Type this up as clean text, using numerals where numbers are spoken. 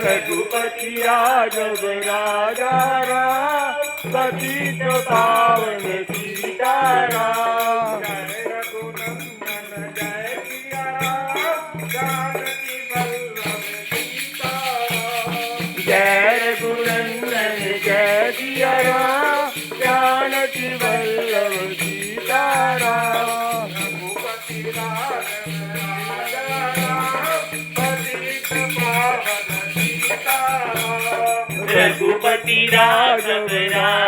रघुपति राघव राजा राम पतित पावन सीताराम। जय रघुनंदन जय सिया राम जानकी वल्लभ सीताराम। जय रघुनंदन जय सिया राम जानकी वल्लभ सीताराम। रघुपति राघव राजा राम पतित पावन सीताराम। रघुपति राघव राजा